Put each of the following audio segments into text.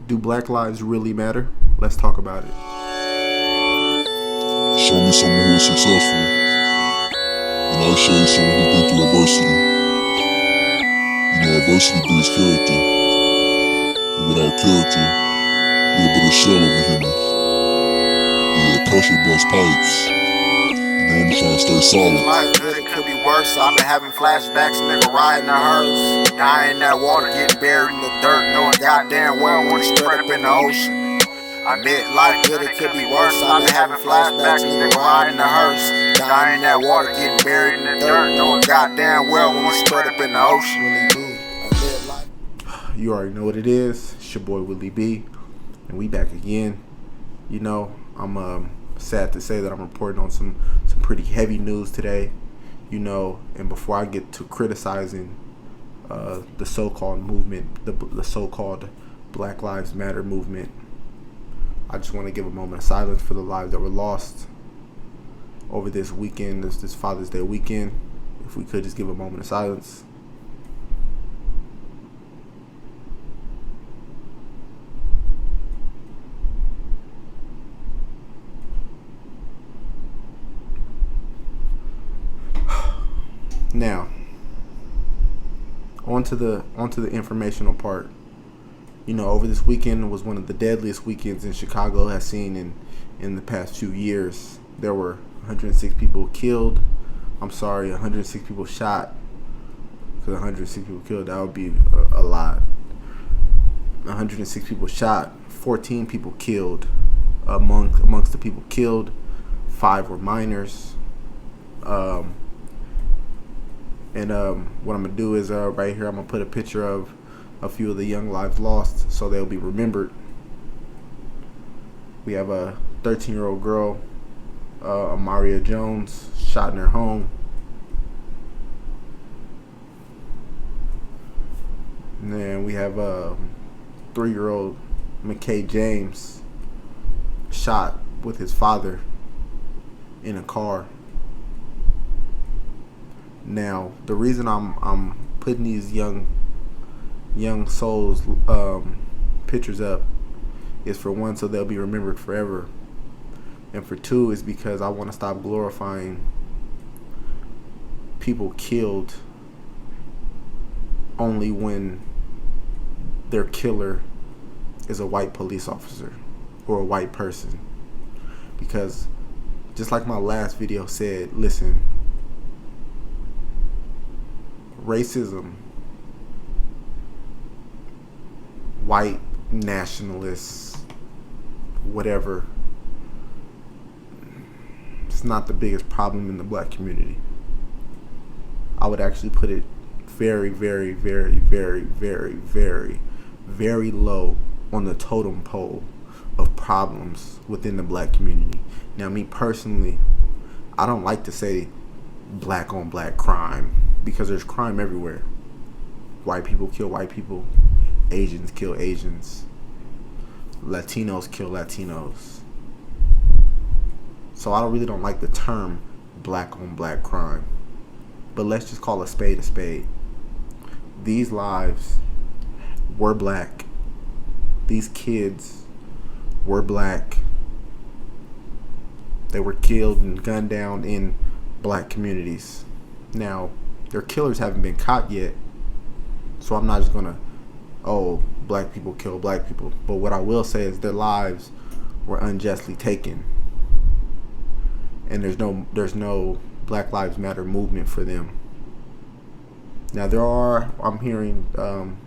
Do Black lives really matter? Let's talk about it. Show me someone who is successful, and I'll show you someone who's been through adversity. Adversity breeds character, and without character, you're but a shell of a human. Yeah, pressure busts pipes. I'm trying to stay solid. Life good, it could be worse. I've been having flashbacks, nigga riding a hearse. Dying in that water, getting buried in the dirt, knowing goddamn well when it's straight up in the ocean. I admit life good, it could be worse. I've been having flashbacks, nigga riding a hearse. Dying in that water, getting buried in the dirt, knowing goddamn well when it's straight up in the ocean. You already know what it is. It's your boy Willie B, and we back again. I'm sad to say that I'm reporting on some pretty heavy news today. And before I get to criticizing the so-called movement, the so-called Black Lives Matter movement, I just want to give a moment of silence for the lives that were lost over this weekend, this Father's Day weekend. If we could just give a moment of silence. Now, onto the informational part. Over this weekend was one of the deadliest weekends in Chicago has seen in the past few years. There were 106 people killed. 106 people shot. Because 106 people killed, that would be a lot. 106 people shot. 14 people killed. Amongst the people killed, 5 were minors. What I'm going to do is right here I'm going to put a picture of a few of the young lives lost so they'll be remembered. We have a 13-year-old girl, Amaria Jones, shot in her home. And then we have a 3-year-old makay James shot with his father in a car. Now, the reason I'm putting these young souls pictures up is, for one, so they'll be remembered forever, and for two is because I want to stop glorifying people killed only when their killer is a white police officer or a white person. Because just like my last video said, listen, racism, white nationalists, whatever, it's not the biggest problem in the black community. I would actually put it very, very, very, very, very, very, very low on the totem pole of problems within the black community. Now, me personally, I don't like to say black on black crime, because there's crime everywhere. White people kill white people. Asians kill Asians. Latinos kill Latinos. So I really don't like the term black on black crime. But let's just call a spade a spade. These lives were black. These kids were black. They were killed and gunned down in black communities. Now, their killers haven't been caught yet, so I'm not just gonna, black people kill black people. But what I will say is their lives were unjustly taken, and there's no Black Lives Matter movement for them. Now I'm hearing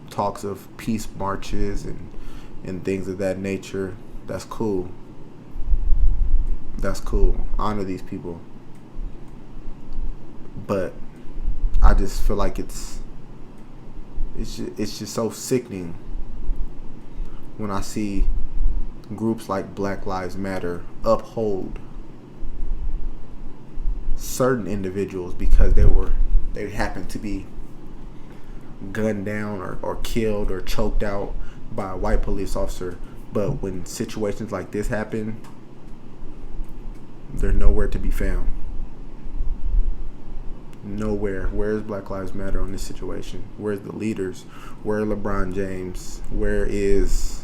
talks of peace marches and things of that nature. That's cool. Honor these people. But I just feel like it's just so sickening when I see groups like Black Lives Matter uphold certain individuals because they happen to be gunned down or killed or choked out by a white police officer. But when situations like this happen, they're nowhere to be found. Nowhere. Where's Black Lives Matter on this situation? Where's the leaders? Where are LeBron James? Where is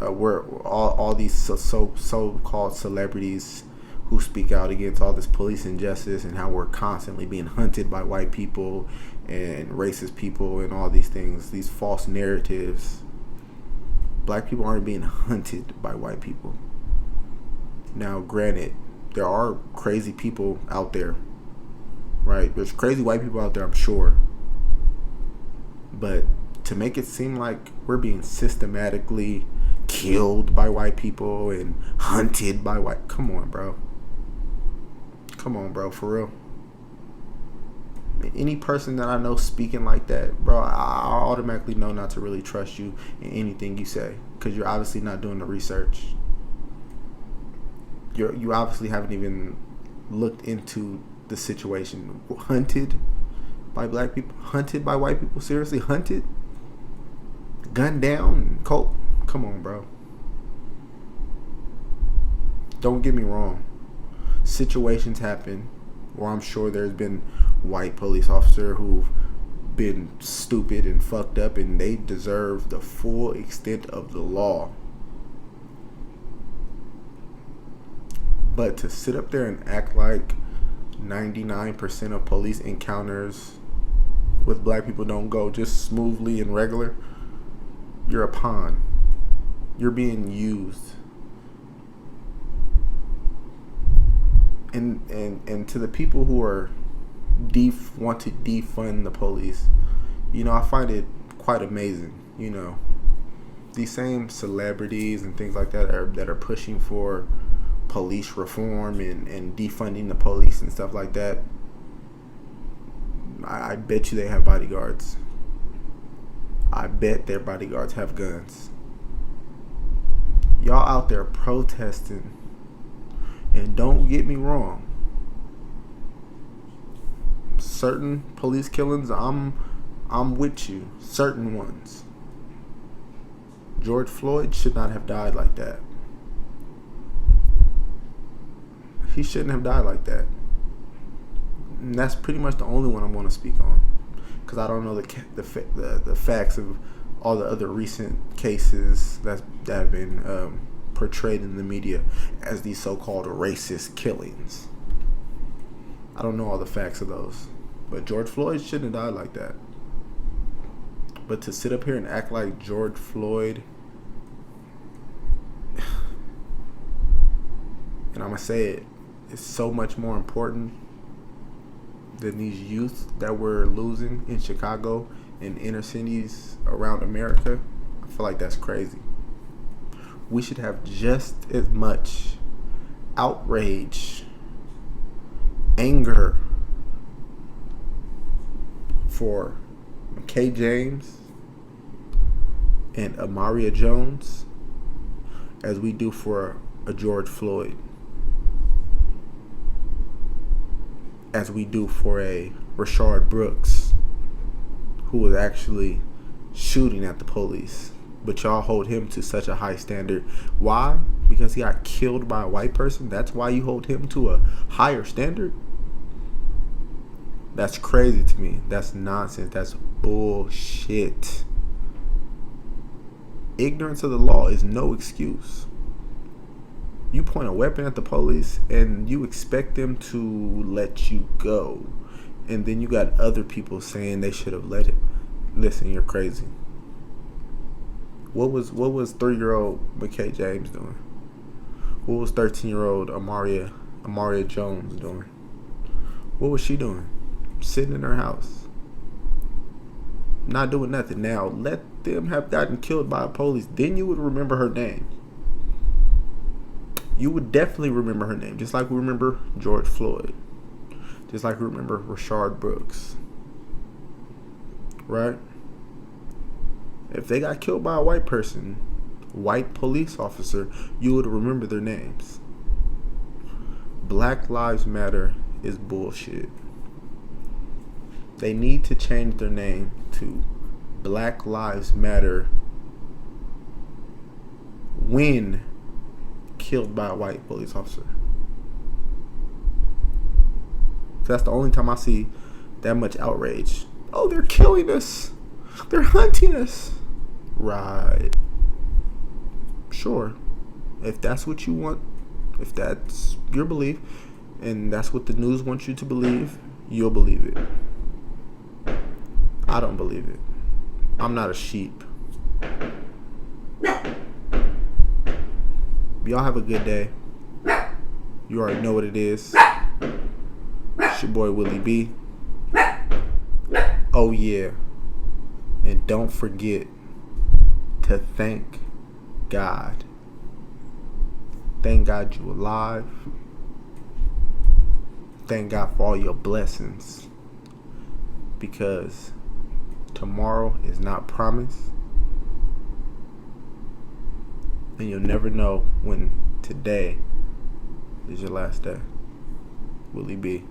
Where all these so-called celebrities who speak out against all this police injustice and how we're constantly being hunted by white people and racist people and all these things, these false narratives. Black people aren't being hunted by white people. Now, granted, there are crazy people out there, right? There's crazy white people out there, I'm sure. But to make it seem like we're being systematically killed by white people and hunted by white... Come on, bro. Come on, bro, for real. Any person that I know speaking like that, bro, I automatically know not to really trust you in anything you say, because you're obviously not doing the research. You obviously haven't even looked into the situation. Hunted by black people? Hunted by white people? Seriously, hunted? Gunned down? Colt? Come on, bro. Don't get me wrong. Situations happen where I'm sure there's been white police officer who've been stupid and fucked up, and they deserve the full extent of the law. But to sit up there and act like 99% of police encounters with black people don't go just smoothly and regular, you're a pawn. You're being used. And to the people who are want to defund the police, I find it quite amazing. These same celebrities and things like that are pushing for police reform and defunding the police and stuff like that. I bet you they have bodyguards. I bet their bodyguards have guns. Y'all out there protesting, and don't get me wrong, certain police killings, I'm with you. Certain ones. George Floyd should not have died like that. He shouldn't have died like that. And that's pretty much the only one I'm going to speak on, because I don't know the facts of all the other recent cases that have been portrayed in the media as these so-called racist killings. I don't know all the facts of those, but George Floyd shouldn't have died like that. But to sit up here and act like George Floyd, and I'm gonna say it, is so much more important than these youth that we're losing in Chicago and inner cities around America, I feel like that's crazy. We should have just as much outrage, anger for Makay James and Amaria Jones as we do for a George Floyd, as we do for a Rayshard Brooks, who was actually shooting at the police. But y'all hold him to such a high standard. Why? Because he got killed by a white person? That's why you hold him to a higher standard? That's crazy to me. That's nonsense. That's bullshit. Ignorance of the law is no excuse. You point a weapon at the police and you expect them to let you go. And then you got other people saying they should have let it. Listen, you're crazy. What was 3-year-old Makay James doing? What was 13-year-old Amaria Jones doing? What was she doing? Sitting in her house, not doing nothing. Now, let them have gotten killed by a police, then you would remember her name. You would definitely remember her name, just like we remember George Floyd, just like we remember Rayshard Brooks, right? If they got killed by a white person, white police officer, you would remember their names. Black Lives Matter is bullshit. They need to change their name to Black Lives Matter when killed by a white police officer. That's the only time I see that much outrage. Oh, they're killing us. They're hunting us. Right. Sure. If that's what you want, if that's your belief, and that's what the news wants you to believe, you'll believe it. I don't believe it. I'm not a sheep. Y'all have a good day. You already know what it is. It's your boy Willie B. Oh yeah. And don't forget to thank God. Thank God you alive. Thank God for all your blessings. Because tomorrow is not promised. And you'll never know when today is your last day. Willie B.